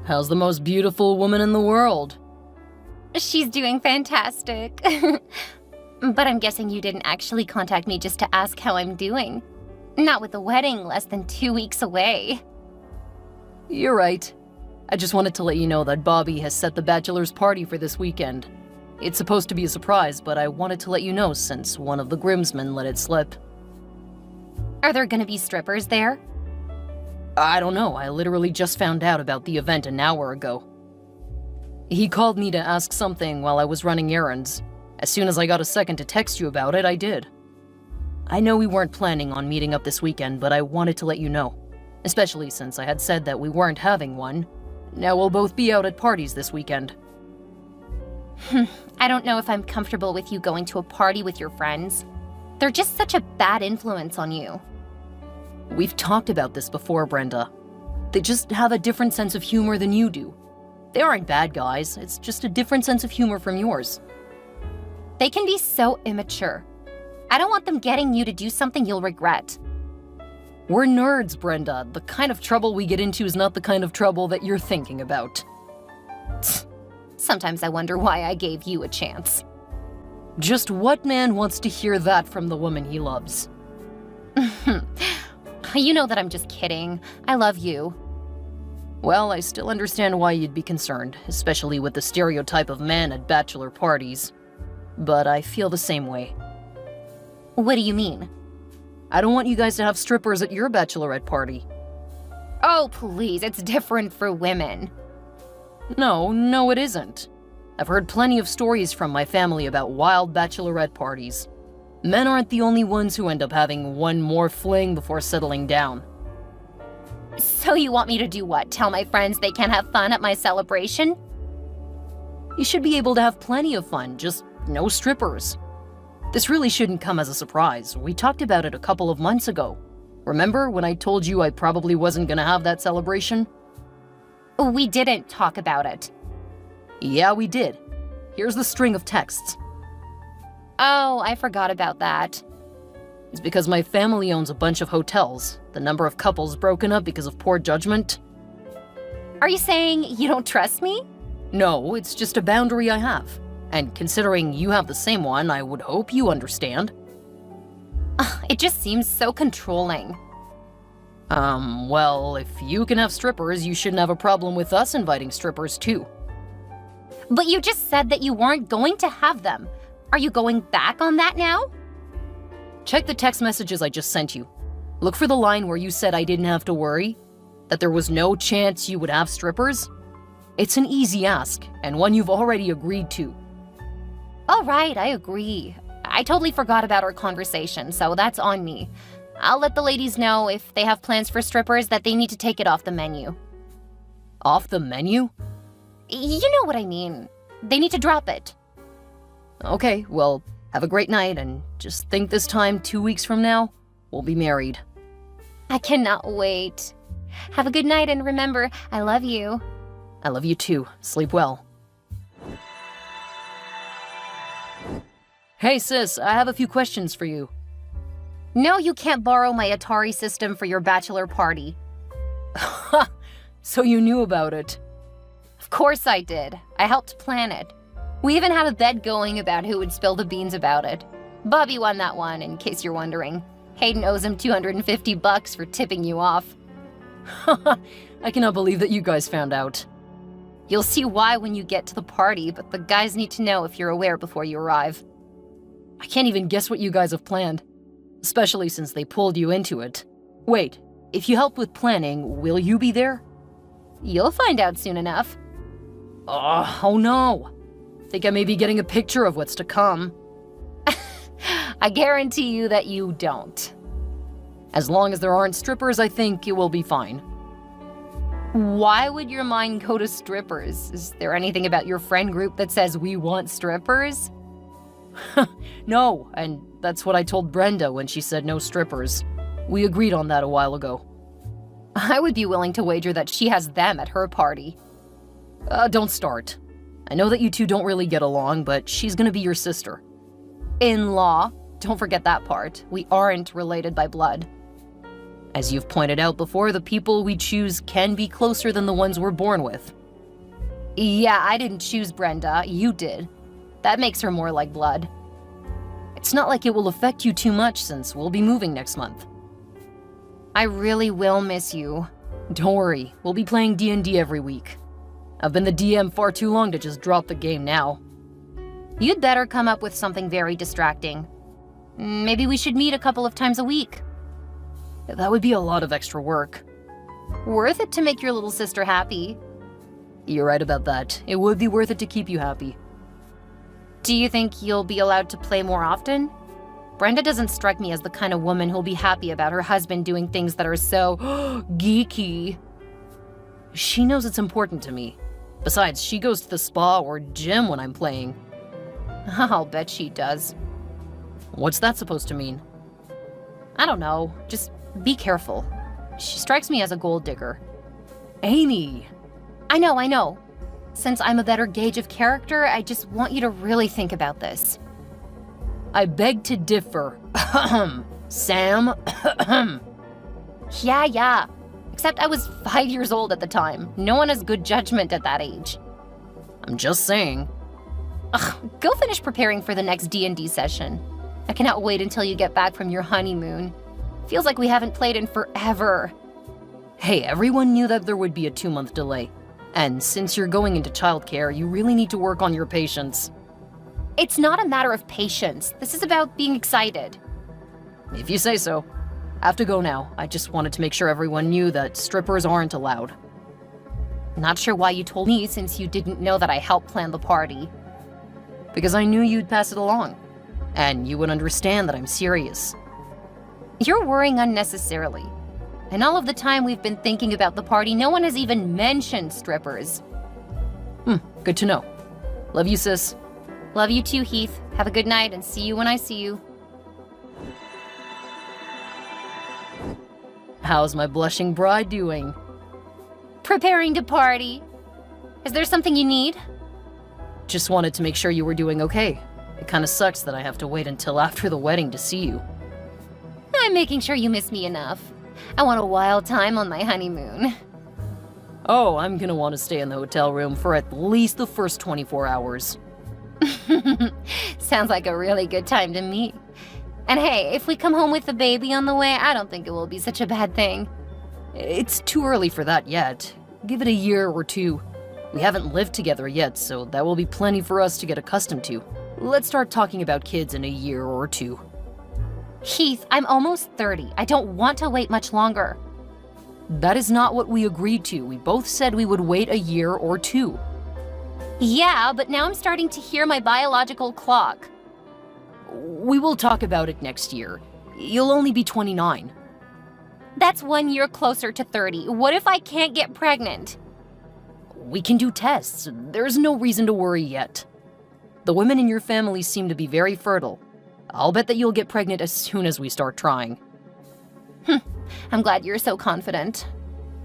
How's the most beautiful woman in the world? She's doing fantastic. But I'm guessing you didn't actually contact me just to ask how I'm doing. Not with the wedding less than 2 weeks away. You're right. I just wanted to let you know that Bobby has set the bachelor's party for this weekend. It's supposed to be a surprise, but I wanted to let you know since one of the groomsmen let it slip. Are there gonna be strippers there? I don't know, I literally just found out about the event an hour ago. He called me to ask something while I was running errands. As soon as I got a second to text you about it, I did. I know we weren't planning on meeting up this weekend, but I wanted to let you know. Especially since I had said that we weren't having one. Now we'll both be out at parties this weekend. I don't know if I'm comfortable with you going to a party with your friends. They're just such a bad influence on you. We've talked about this before, Brenda. They just have a different sense of humor than you do. They aren't bad guys, it's just a different sense of humor from yours. They can be so immature. I don't want them getting you to do something you'll regret. We're nerds, Brenda. The kind of trouble we get into is not the kind of trouble that you're thinking about. Sometimes I wonder why I gave you a chance. Just what man wants to hear that from the woman he loves? You know that I'm just kidding. I love you. Well, I still understand why you'd be concerned, especially with the stereotype of man at bachelor parties. But I feel the same way. What do you mean? I don't want you guys to have strippers at your bachelorette party. Oh, please, it's different for women. No, it isn't. I've heard plenty of stories from my family about wild bachelorette parties. Men aren't the only ones who end up having one more fling before settling down. So you want me to do what? Tell my friends they can't have fun at my celebration? You should be able to have plenty of fun, just no strippers. This really shouldn't come as a surprise. We talked about it a couple of months ago. Remember when I told you I probably wasn't gonna have that celebration? We didn't talk about it. Yeah, we did. Here's the string of texts. Oh, I forgot about that. It's because my family owns a bunch of hotels. The number of couples broken up because of poor judgment. Are you saying you don't trust me? No, it's just a boundary I have. And considering you have the same one, I would hope you understand. It just seems so controlling. Well, if you can have strippers, you shouldn't have a problem with us inviting strippers too. But you just said that you weren't going to have them. Are you going back on that now? Check the text messages I just sent you. Look for the line where you said I didn't have to worry, that there was no chance you would have strippers. It's an easy ask, and one you've already agreed to. All right, I agree. I totally forgot about our conversation, so that's on me. I'll let the ladies know if they have plans for strippers that they need to take it off the menu. Off the menu? You know what I mean. They need to drop it. Okay, well, have a great night, and just think this time 2 weeks from now, we'll be married. I cannot wait. Have a good night, and remember, I love you. I love you too. Sleep well. Hey sis, I have a few questions for you. No, you can't borrow my Atari system for your bachelor party. Ha! So you knew about it. Of course I did. I helped plan it. We even had a bet going about who would spill the beans about it. Bobby won that one, in case you're wondering. Hayden owes him $250 for tipping you off. I cannot believe that you guys found out. You'll see why when you get to the party, but the guys need to know if you're aware before you arrive. I can't even guess what you guys have planned, especially since they pulled you into it. Wait, if you help with planning, will you be there? You'll find out soon enough. Oh no. Think I may be getting a picture of what's to come. I guarantee you that you don't. As long as there aren't strippers, I think it will be fine. Why would your mind go to strippers? Is there anything about your friend group that says we want strippers? No, and that's what I told Brenda when she said no strippers. We agreed on that a while ago. I would be willing to wager that she has them at her party. Don't start. I know that you two don't really get along, but she's gonna be your sister. In law. Don't forget that part. We aren't related by blood. As you've pointed out before, the people we choose can be closer than the ones we're born with. Yeah, I didn't choose Brenda, you did. That makes her more like blood. It's not like it will affect you too much since we'll be moving next month. I really will miss you. Don't worry, we'll be playing D&D every week. I've been the DM far too long to just drop the game now. You'd better come up with something very distracting. Maybe we should meet a couple of times a week. That would be a lot of extra work. Worth it to make your little sister happy. You're right about that. It would be worth it to keep you happy. Do you think you'll be allowed to play more often? Brenda doesn't strike me as the kind of woman who'll be happy about her husband doing things that are so geeky. She knows it's important to me. Besides, she goes to the spa or gym when I'm playing. I'll bet she does. What's that supposed to mean? I don't know. Just be careful. She strikes me as a gold digger. Amy! I know. Since I'm a better gauge of character, I just want you to really think about this. I beg to differ. Sam? Yeah. Except I was 5 years old at the time. No one has good judgment at that age. I'm just saying. Ugh, go finish preparing for the next D&D session. I cannot wait until you get back from your honeymoon. Feels like we haven't played in forever. Hey, everyone knew that there would be a 2-month delay. And since you're going into childcare, you really need to work on your patience. It's not a matter of patience. This is about being excited. If you say so. I have to go now. I just wanted to make sure everyone knew that strippers aren't allowed. Not sure why you told me since you didn't know that I helped plan the party. Because I knew you'd pass it along. And you would understand that I'm serious. You're worrying unnecessarily. In all of the time we've been thinking about the party, no one has even mentioned strippers. Good to know. Love you, sis. Love you too, Heath. Have a good night and see you when I see you. How's my blushing bride doing? Preparing to party. Is there something you need? Just wanted to make sure you were doing okay. It kinda sucks that I have to wait until after the wedding to see you. I'm making sure you miss me enough. I want a wild time on my honeymoon. Oh, I'm gonna want to stay in the hotel room for at least the first 24 hours. Sounds like a really good time to me. And hey, if we come home with the baby on the way, I don't think it will be such a bad thing. It's too early for that yet. Give it a year or two. We haven't lived together yet, so that will be plenty for us to get accustomed to. Let's start talking about kids in a year or two. Heath, I'm almost 30. I don't want to wait much longer. That is not what we agreed to. We both said we would wait a year or two. Yeah, but now I'm starting to hear my biological clock. We will talk about it next year. You'll only be 29. That's 1 year closer to 30. What if I can't get pregnant? We can do tests. There's no reason to worry yet. The women in your family seem to be very fertile. I'll bet that you'll get pregnant as soon as we start trying. I'm glad you're so confident.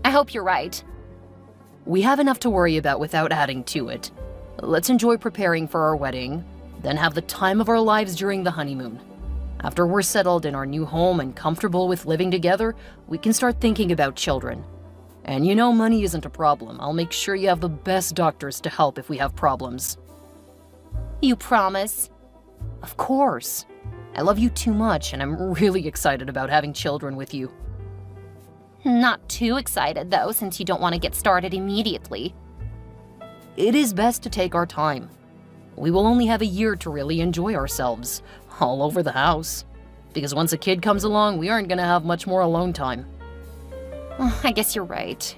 I hope you're right. We have enough to worry about without adding to it. Let's enjoy preparing for our wedding, then have the time of our lives during the honeymoon. After we're settled in our new home and comfortable with living together, we can start thinking about children. And you know money isn't a problem. I'll make sure you have the best doctors to help if we have problems. You promise? Of course. I love you too much, and I'm really excited about having children with you. Not too excited, though, since you don't want to get started immediately. It is best to take our time. We will only have a year to really enjoy ourselves, all over the house. Because once a kid comes along, we aren't gonna have much more alone time. I guess you're right.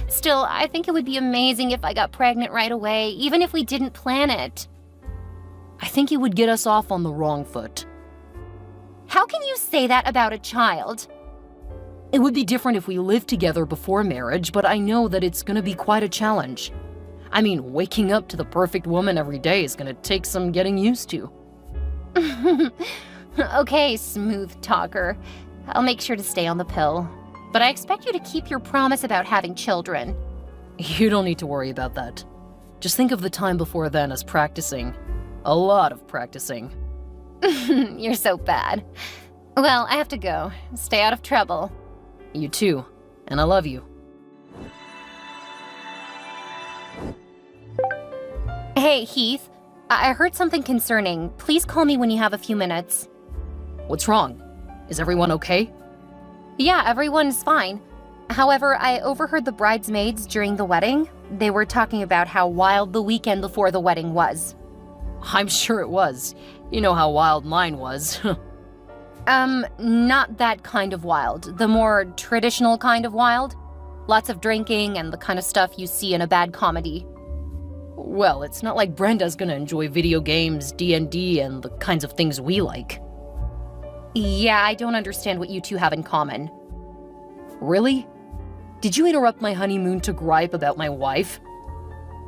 Still, I think it would be amazing if I got pregnant right away, even if we didn't plan it. I think it would get us off on the wrong foot. How can you say that about a child? It would be different if we lived together before marriage, but I know that it's gonna be quite a challenge. I mean, waking up to the perfect woman every day is gonna take some getting used to. Okay, smooth talker. I'll make sure to stay on the pill. But I expect you to keep your promise about having children. You don't need to worry about that. Just think of the time before then as practicing. A lot of practicing. You're so bad. Well, I have to go. Stay out of trouble. You too, and I love you. Hey, Heath. I heard something concerning. Please call me when you have a few minutes. What's wrong? Is everyone okay? Yeah, everyone's fine. However, I overheard the bridesmaids during the wedding. They were talking about how wild the weekend before the wedding was. I'm sure it was. You know how wild mine was. Not that kind of wild. The more traditional kind of wild. Lots of drinking and the kind of stuff you see in a bad comedy. Well, it's not like Brenda's gonna enjoy video games, D&D, and the kinds of things we like. Yeah, I don't understand what you two have in common. Really? Did you interrupt my honeymoon to gripe about my wife?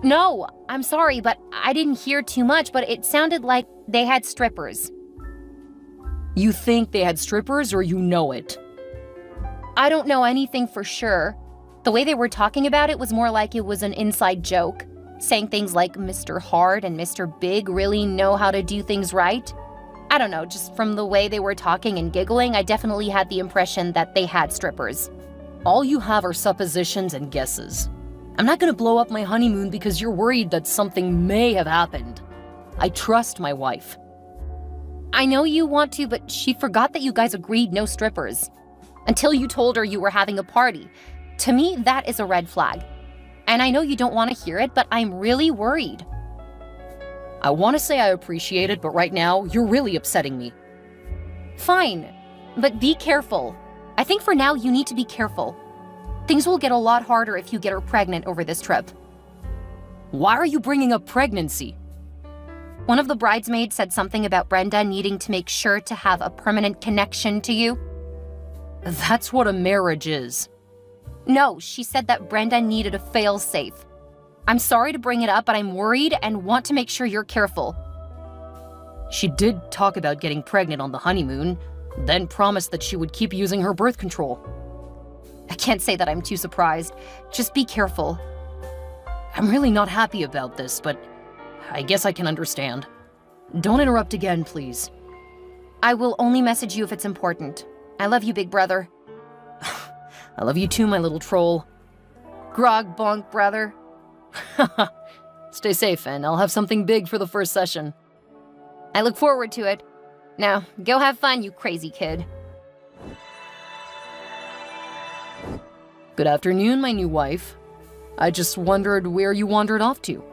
No, I'm sorry, but I didn't hear too much, but it sounded like they had strippers. You think they had strippers, or you know it? I don't know anything for sure. The way they were talking about it was more like it was an inside joke, saying things like Mr. Hard and Mr. Big really know how to do things right. I don't know, just from the way they were talking and giggling, I definitely had the impression that they had strippers. All you have are suppositions and guesses. I'm not gonna blow up my honeymoon because you're worried that something may have happened. I trust my wife. I know you want to, but she forgot that you guys agreed no strippers. Until you told her you were having a party. To me, that is a red flag. And I know you don't want to hear it, but I'm really worried. I want to say I appreciate it, but right now, you're really upsetting me. Fine, but be careful. I think for now you need to be careful. Things will get a lot harder if you get her pregnant over this trip. Why are you bringing up pregnancy? One of the bridesmaids said something about Brenda needing to make sure to have a permanent connection to you. That's what a marriage is. No, she said that Brenda needed a fail-safe. I'm sorry to bring it up, but I'm worried and want to make sure you're careful. She did talk about getting pregnant on the honeymoon, then promised that she would keep using her birth control. I can't say that I'm too surprised. Just be careful. I'm really not happy about this, but I guess I can understand. Don't interrupt again, please. I will only message you if it's important. I love you, big brother. I love you too, my little troll. Grog bonk, brother. Stay safe, and I'll have something big for the first session. I look forward to it. Now, go have fun, you crazy kid. Good afternoon, my new wife. I just wondered where you wandered off to.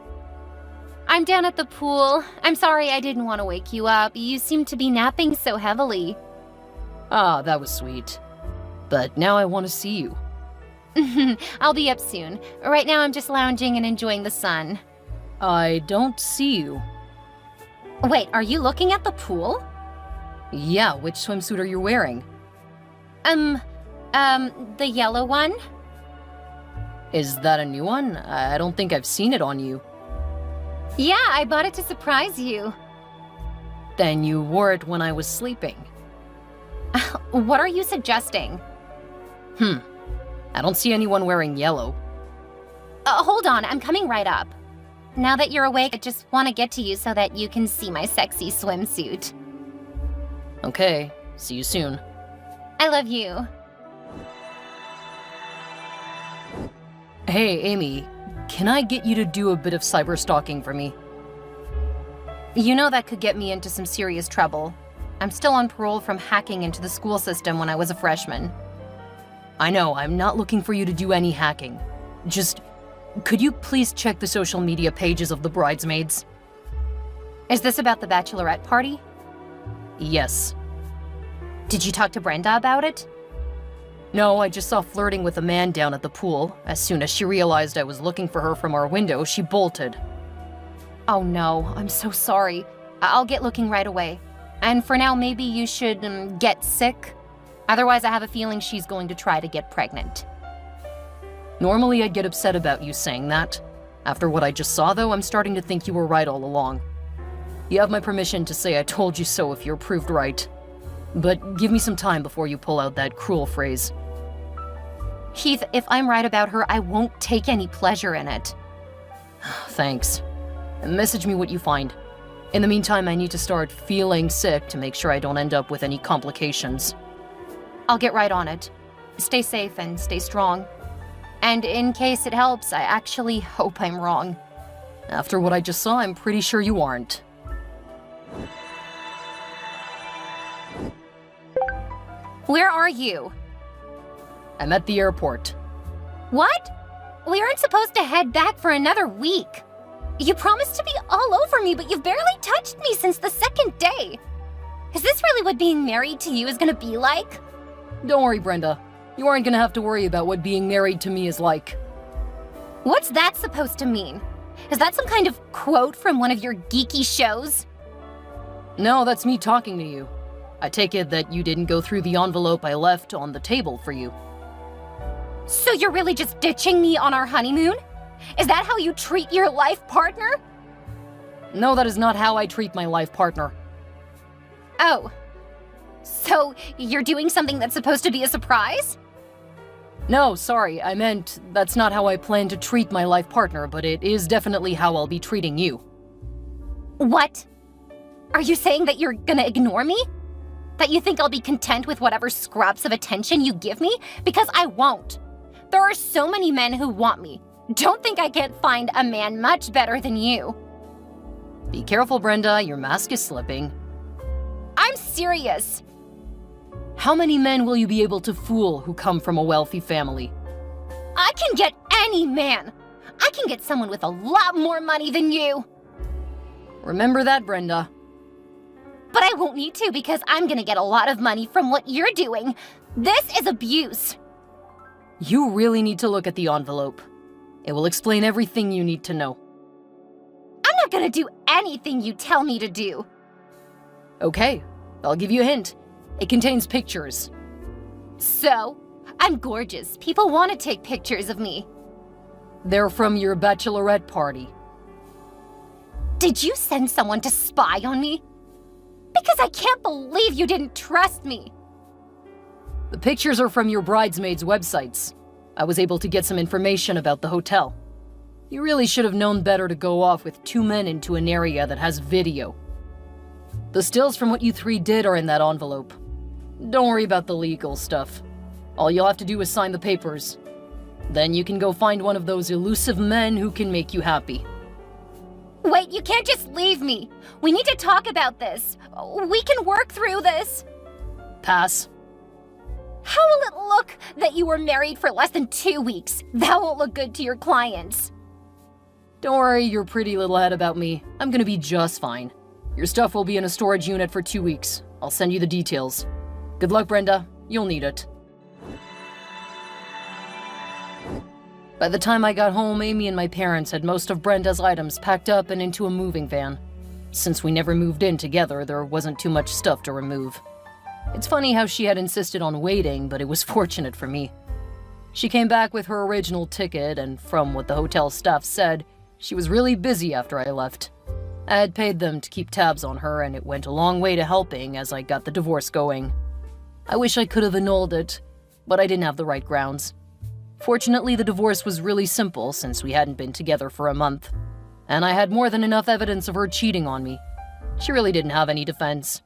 I'm down at the pool. I'm sorry I didn't want to wake you up. You seem to be napping so heavily. Ah, that was sweet. But now I want to see you. I'll be up soon. Right now I'm just lounging and enjoying the sun. I don't see you. Wait, are you looking at the pool? Yeah, which swimsuit are you wearing? The yellow one? Is that a new one? I don't think I've seen it on you. Yeah, I bought it to surprise you. Then you wore it when I was sleeping. What are you suggesting? I don't see anyone wearing yellow. Hold on, I'm coming right up. Now that you're awake, I just want to get to you so that you can see my sexy swimsuit. Okay, see you soon. I love you. Hey, Amy, can I get you to do a bit of cyber stalking for me? You know that could get me into some serious trouble. I'm still on parole from hacking into the school system when I was a freshman. I know, I'm not looking for you to do any hacking. Just, could you please check the social media pages of the bridesmaids? Is this about the Bachelorette party? Yes. Did you talk to Brenda about it? No, I just saw flirting with a man down at the pool. As soon as she realized I was looking for her from our window, she bolted. Oh no, I'm so sorry. I'll get looking right away. And for now, maybe you should get sick. Otherwise, I have a feeling she's going to try to get pregnant. Normally, I'd get upset about you saying that. After what I just saw, though, I'm starting to think you were right all along. You have my permission to say I told you so if you're proved right. But give me some time before you pull out that cruel phrase. Heath, if I'm right about her, I won't take any pleasure in it. Thanks. Message me what you find. In the meantime, I need to start feeling sick to make sure I don't end up with any complications. I'll get right on it. Stay safe and stay strong. And in case it helps, I actually hope I'm wrong. After what I just saw, I'm pretty sure you aren't. Where are you? I'm at the airport. What? We aren't supposed to head back for another week. You promised to be all over me, but you've barely touched me since the second day. Is this really what being married to you is gonna be like? Don't worry, Brenda. You aren't gonna have to worry about what being married to me is like. What's that supposed to mean? Is that some kind of quote from one of your geeky shows? No, that's me talking to you. I take it that you didn't go through the envelope I left on the table for you. So you're really just ditching me on our honeymoon? Is that how you treat your life partner? No, that is not how I treat my life partner. Oh. So you're doing something that's supposed to be a surprise? No, sorry, I meant that's not how I plan to treat my life partner, but it is definitely how I'll be treating you. What? Are you saying that you're gonna ignore me? That you think I'll be content with whatever scraps of attention you give me? Because I won't. There are so many men who want me. Don't think I can't find a man much better than you. Be careful, Brenda, your mask is slipping. I'm serious. How many men will you be able to fool who come from a wealthy family? I can get any man. I can get someone with a lot more money than you. Remember that, Brenda. But I won't need to because I'm gonna get a lot of money from what you're doing. This is abuse. You really need to look at the envelope. It will explain everything you need to know. I'm not gonna do anything you tell me to do. Okay, I'll give you a hint. It contains pictures. So? I'm gorgeous. People want to take pictures of me. They're from your Bachelorette party. Did you send someone to spy on me? Because I can't believe you didn't trust me. The pictures are from your bridesmaids' websites. I was able to get some information about the hotel. You really should have known better to go off with 2 men into an area that has video. The stills from what you 3 did are in that envelope. Don't worry about the legal stuff. All you'll have to do is sign the papers. Then you can go find one of those elusive men who can make you happy. Wait, you can't just leave me. We need to talk about this. We can work through this. Pass. How will it look that you were married for less than 2 weeks? That won't look good to your clients. Don't worry your pretty little head about me. I'm gonna be just fine. Your stuff will be in a storage unit for 2 weeks. I'll send you the details. Good luck, Brenda. You'll need it. By the time I got home, Amy and my parents had most of Brenda's items packed up and into a moving van. Since we never moved in together, there wasn't too much stuff to remove. It's funny how she had insisted on waiting, but it was fortunate for me. She came back with her original ticket, and from what the hotel staff said, she was really busy after I left. I had paid them to keep tabs on her, and it went a long way to helping as I got the divorce going. I wish I could have annulled it, but I didn't have the right grounds. Fortunately, the divorce was really simple since we hadn't been together for a month, and I had more than enough evidence of her cheating on me. She really didn't have any defense.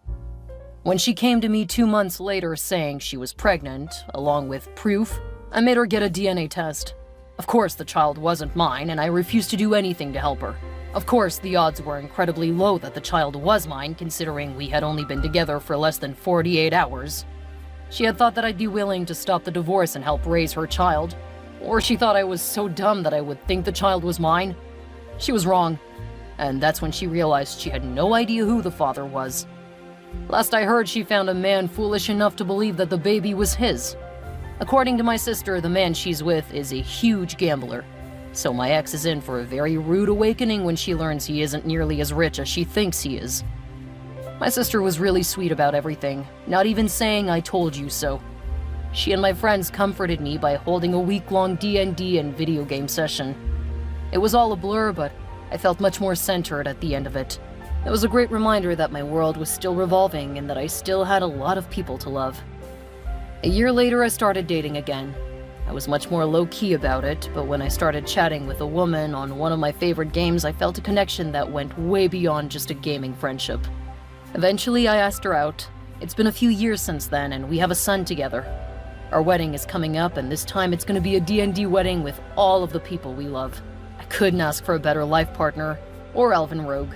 When she came to me 2 months later saying she was pregnant, along with proof, I made her get a DNA test. Of course, the child wasn't mine, and I refused to do anything to help her. Of course, the odds were incredibly low that the child was mine, considering we had only been together for less than 48 hours. She had thought that I'd be willing to stop the divorce and help raise her child, or she thought I was so dumb that I would think the child was mine. She was wrong, and that's when she realized she had no idea who the father was. Last I heard, she found a man foolish enough to believe that the baby was his. According to my sister, the man she's with is a huge gambler. So my ex is in for a very rude awakening when she learns he isn't nearly as rich as she thinks he is. My sister was really sweet about everything, not even saying I told you so. She and my friends comforted me by holding a week-long D&D and video game session. It was all a blur, but I felt much more centered at the end of it. It was a great reminder that my world was still revolving and that I still had a lot of people to love. A year later, I started dating again. I was much more low-key about it, but when I started chatting with a woman on one of my favorite games, I felt a connection that went way beyond just a gaming friendship. Eventually, I asked her out. It's been a few years since then, and we have a son together. Our wedding is coming up, and this time it's gonna be a D&D wedding with all of the people we love. I couldn't ask for a better life partner or elven rogue.